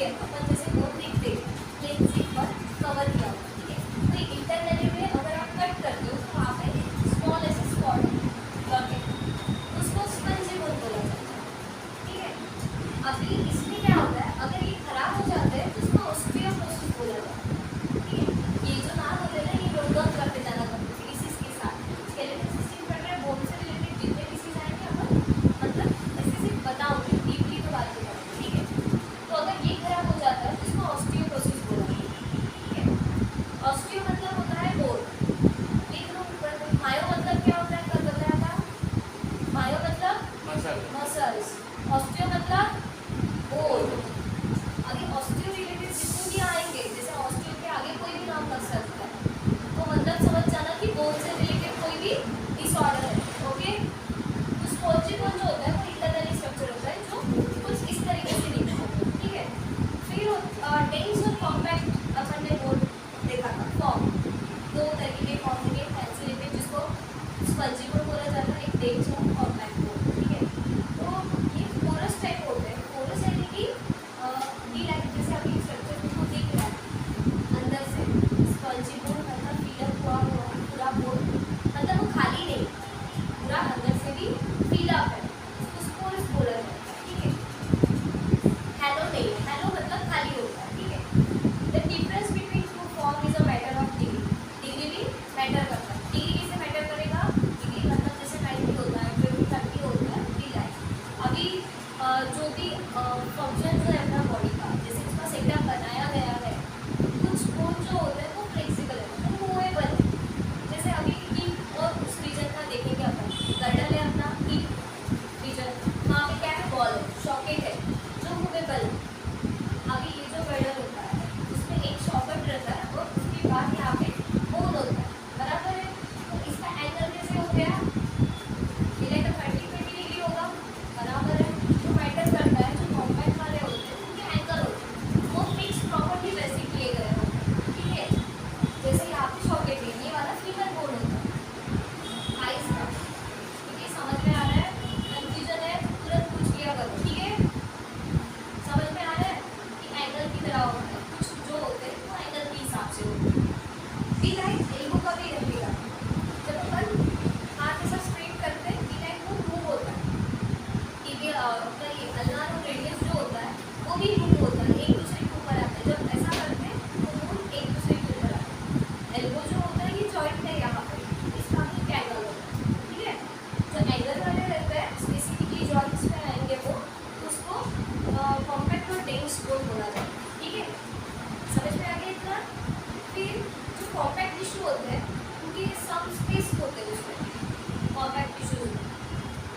Clear, अपन जैसे board देखते हैं प्लेन से एक बार कवर किया हुआ, ठीक है। तो इंटरनली में अगर आप कट करते हो तो वहाँ पे स्मॉल ऐसे स्पॉट है, उसको स्पंजी बोन बोला जाता है, ठीक है। अभी इसमें क्या होता है, अगर ये खराब हो जाता है तो उसको ऑस्टियोपोरोसिस बोला जाता है, ठीक है। ये जो नाम होते हैं ना, ये रोड डाउन करते जाना डिसीज के साथ, स्केलेटल सिस्टम पढ़ रहे हैं, बोन से रिलेटेड जितने डिसीज आएंगे अपन मतलब ऐसे से बताओगे, डीपली तो बात करेंगे, ठीक है। तो अगर ये खराब हो जाता है तो इसको ऑस्टियोपोरोसिस बोला जाता है, ठीक है। ऑस्टियो मतलब होता है बोन, लिख लो ऊपर। मायो मतलब क्या होता है, कल बताया था, मायो मतलब मसल्स, ऑस्टियो मतलब बोन। अभी ऑस्टियो रिलेटेड जितने भी आएंगे, जैसे ऑस्टियो के आगे कोई भी नाम लग सकता है, तो मतलब समझ जाना कि बोन से रिलेटेड कोई भी डिसऑर्डर है, ओके। तो स्पॉन्जी बोन जो होता है वो इंटरनली स्ट्रक्चर होता है जो कुछ इस तरीके से दिखता है, ठीक है। फिर डेंस और कॉम्पैक्ट अपन ने बोन देखा था, फॉर्म दो तरीके के फॉर्म होंगे फैंसी लिपिड, जिसको स्पंजी बोन बोला जाता है, एक डेंस और कॉम्पैक्ट बोन, ठीक है। तो ये पोरस टाइप होते हैं, पोरस यानी कि जैसे अभी स्ट्रक्चर को दिख रहा है अंदर से, स्पंजी बोन मतलब फील अप हुआ पूरा बोन, मतलब वो खाली नहीं, पूरा अंदर से भी फील अप है, उसको पोरस बोला जाता है, ठीक है। हैलो नहीं, हैलो मतलब खाली होता है, ठीक है। The difference between two form is a matter of degree, degree भी मैटर करता है। डिग्री किसे मैटर करेगा, डिग्री मतलब जैसे 90 होता है, 30 होता है, ठीक है। अभी जो भी फंक्शन है अपना बॉडी का, जैसे उसका सेटअप बनाया गया है, कुछ बोन जो होता है वो फ्लेक्सिबल है, मतलब मूवेबल है। जैसे अभी हिप और उस रीजन का देखेंगे अपन, गर्डल है अपना हिप रीजन, वहाँ पे क्या है, बॉल है, सॉकेट है जो मूवेबल है। अभी ये जो गर्डल होता है उसमें एक सॉकेट रहता है और उसके बाद यहाँ पे बोन होता है, बराबर है। तो इसका एंगल कैसे हो गया, ये तो 30 डिग्री होगा, बराबर है। जो मैटर करता है, जो कॉम्पैक्ट वाले होते हैं उनके एंगल होते हैं, वो फिक्स प्रॉपर्टी वैसे किए गए होते हैं, ठीक है। जैसे यहाँ पे सॉकेट है, ये वाला फीमर बोन होता है आइस का, ठीक है। समझ में आ रहा है, कंफ्यूजन है तो तुरंत पूछ लिया करो, ठीक है। समझ में आ रहा है कि एंगल की तरह होता है, कुछ जो होते हैं वो एंगल के हिसाब से होते हैं। बी लाइक एल्बो का भी रहेगा, जब अपन हाथ ऐसा स्ट्रेट करते हैं, बी लाइक वो मूव होता है, ठीक है। अपना ये अल्नार और रेडियस जो होता है वो भी मूव होता है, एक दूसरे के ऊपर आता है, जब ऐसा करते हैं तो मूव एक दूसरे के ऊपर आता है। एल्बो जो होता है ये जॉइंट है यहाँ पे, इसका भी क्या एंगल होता है, ठीक है। जो एंगल वाले रहते हैं स्पेसिफिकली जॉइंट्स में आएंगे वो, उसको कॉम्पैक्ट और डेंस बोन बोला जाता है, ठीक है। समझ में आ गया इतना। फिर जो कॉम्पैक्ट टिश्यू होते हैं उनके सम स्पेस होते हैं उसमें, कॉम्पैक्ट टिश्यू में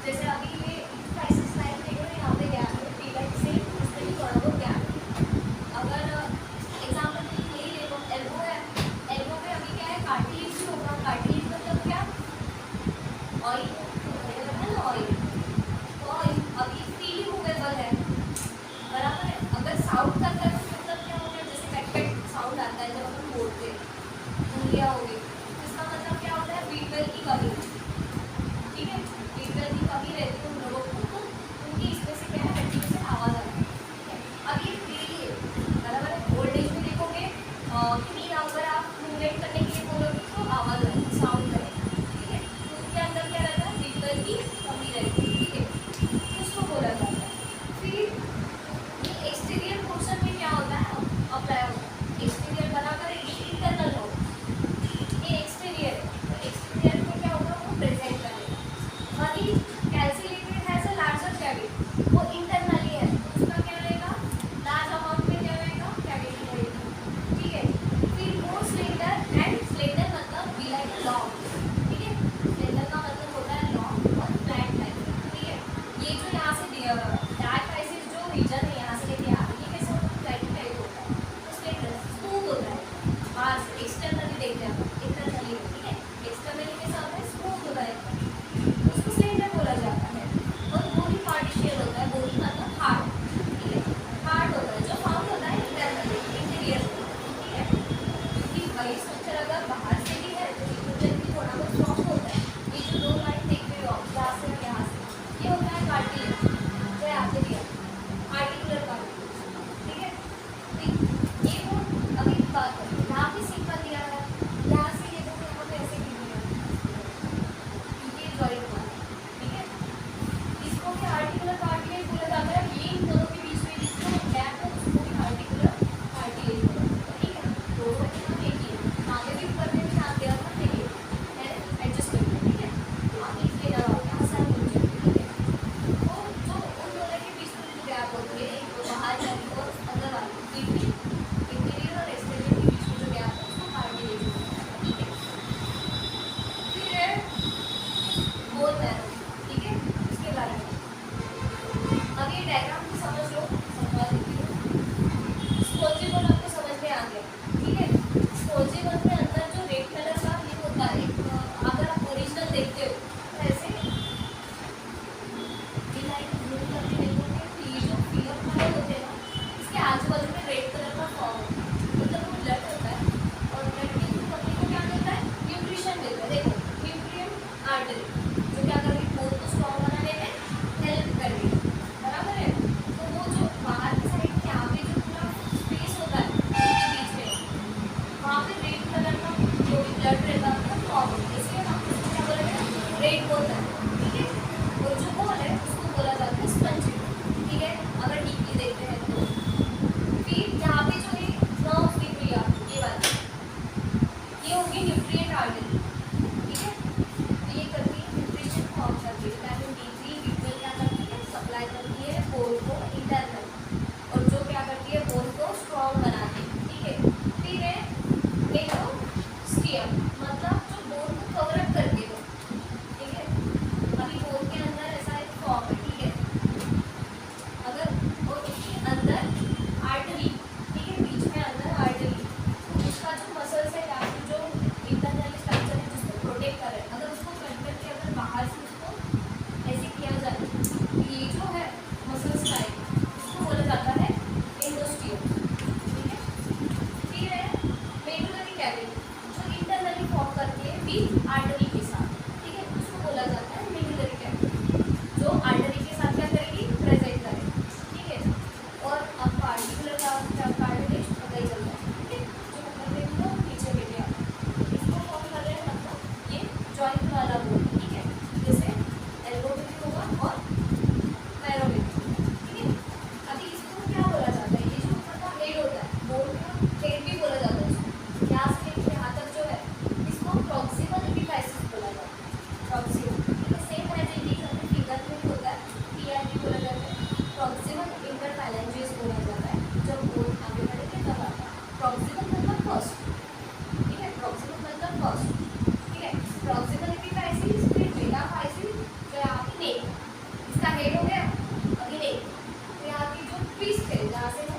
जैसे अभी ये क्राइसिस लाइन देखो, यहाँ पे गैप है, टी लाइन से उसमें भी थोड़ा बहुत गैप है। अगर एग्जाम्पल के लिए ले लो, एल्बो है, एल्बो में अभी क्या है, कार्टिलेज भी होगा, कार्टिलेज मतलब क्या, ऑयल है ना, ऑयल, तो ऑयल अभी फ्रीली मूवेबल है, बराबर है। अगर साउंड करता है तो मतलब क्या होगा, जैसे पैट पैट साउंड आता है जब अपन बोलते हैं, उंगलियाँ हो गई, इसका मतलब क्या होता है, बीटवेल की कमी, ठीक है। बीटवेल की कमी रहती है उन लोगों को, तो उनकी इसमें से क्या है, हड्डी से आवाज़ आती है, ठीक है। अब ये फ्रीली है, बराबर है। ओल्ड एज में देखोगे कि अगर आप मूवमेंट करने के लिए बोलोगे तो आवाज़ आएगी, साउंड करेगी, ठीक है। तो उनके अंदर क्या रहता है, बीटवेल की कमी रहती है, ठीक है, उसको बोला जाता है। फिर ये एक्सटीरियर पोर्शन में क्या होता है, अप्लाई होता है, एक्सटीरियर बराबर है, ये इंटरनल होगा, ये एक्सटीरियर है, तो एक्सटीरियर में क्या होगा, वो प्रेजेंट करेगा। वही कैल्सिलेटेड हैज अ लार्जर कैविटी, वो इंटरनली है, तो उसका क्या रहेगा, लार्ज अमाउंट में क्या रहेगा, कैविटी रहेगी, ठीक है। ये वो अभी बात करें, यहाँ पे सिंपल दिया है, यहाँ से ये देखो यहाँ पे ऐसे क्यों दिया है? क्योंकि ये जॉइंट हुआ है, ठीक है। इसको भी आर्टिकुलर कार्टिलेज बोला जाता है, ये इन दोनों के बीच में जो गैप है उसको भी आर्टिकुलर कार्टिलेज बोला जाता है, ठीक है। दोनों के नाम एक ही है, आगे भी करने में ध्यान दिया था, देखिए एडजस्ट करके, ठीक है। आगे इसके आसान हो जाए, ठीक है। तो जो उन दोनों के बीच में जो गैप होती है, एक तो बाहर वाली और अंदर वाली, इंटीरियर और एक्सटीरियर के बीच में जो गैप है उसको कार्टिलेज बोला जाता है, ठीक है। फिर है बोन मैरो, ठीक है, इसके बारे में अब ये डायग्राम को समझ लो, समझा देती हूँ। स्पोंजी बोन आपको समझ में आ गया, ठीक है। स्पोंजी बोन में अंदर जो रेड कलर का ये होता है, अगर आप ओरिजिनल देखते हो तो ऐसे ये लाइन ब्लू कलर में देखोगे तो ये जो फिलर वाले होते हैं ना, इसके आजू बाजू में रेड कलर का फॉर्म होता है, मतलब वो ब्लड होता है, और ब्लड के थ्रू अपने को क्या मिलता है, न्यूट्रिशन मिलता है। देखो न्यूट्रिएंट आर्टरी जो क्या कर रही है, बोन को स्ट्रॉन्ग बनाने में हेल्प कर रही है, बराबर है। तो वो जो बाहर की साइड में यहाँ पे जो पूरा स्पेस होता है बीच में, वहाँ पे रेड कलर का जो भी ब्लड रहता है फॉर्म होता है, इसलिए हम उसको क्या बोलेंगे, रेड बोलते हैं, ठीक है। और जो बोल है उसको बोला जाता है स्पंजी, ठीक है, अगर डीपली देखते हैं तो। फिर यहाँ पे जो है नर्व्स दिख रही है आपको, ये वाली, ये होगी न्यूट्रिएंट आर्टरी, ठीक है। तो ये करती है न्यूट्रिशन फॉर्म करती है, विटामिन D3 B12 क्या करती है, सप्लाई करती है बोन को इंटरनल, और जो क्या करती है, बोन को स्ट्रॉन्ग बनाती है, ठीक है। फिर है मेट्रोस्टियम, मतलब जो बोन को कवर अप करके दो, ठीक है। अभी बोन के अंदर ऐसा एक फॉर्म है, ठीक है, अगर और उसके अंदर आर्टरी, ठीक है, बीच में अंदर आर्टरी, तो उसका जो मसल्स है या फिर जो इंटरनल स्ट्रक्चर है जिसको प्रोटेक्ट कर रहे हैं, अगर उसको कट करके अगर बाहर से उसको ऐसे किया जाए, ये जो है मसल्स का है, उसको बोला जाता है एंडोस्टियम, ठीक है। फिर है मेडुलरी कैविटी, जो इंटरनली फॉर्म करती है बीच आर्टरी के साथ, ठीक है, उसको बोला जाता है मेडुलरी कैविटी, जो आर्टरी के साथ क्या करेगी, प्रेजेंट करेगी, ठीक है। और अब पार्टिकुलर कार्टिलेज पता ही चलता है, ठीक है, जो ऊपर में भी हो नीचे में भी आता है, इसको फॉर्म कर रहे हैं, मतलब ये जॉइंट वाला बोन, ठीक है, जैसे एल्बो में भी होगा और पैरों में भी, ठीक है। अभी इसको क्या बोला जाता है, ये जो ऊपर का हेड होता है, बोन का हेड भी बोला जाता है इसको, यहाँ से लेकर यहाँ तक जो है इसको प्रॉक्सिमल एपिफाइसिस बोला जाता है, प्रॉक्सिमल, ठीक है। सेम एज इट इज अपने फिंगर में भी होता है, PIP बोला जाता है, प्रॉक्सिमल इंटरफैलेंजिस बोला जाता है, जब बोन आगे बढ़ेंगे तब आता है। प्रॉक्सिमल मतलब फर्स्ट, ठीक है, प्रॉक्सिमल मतलब फर्स्ट, ठीक है। प्रॉक्सिमल एपिफाइसिस, फिर मेटाफाइसिस, जो यहाँ की नेक, इसका हेड हो गया, अभी नेक, तो यहाँ की जो ट्विस्ट है जहाँ से वो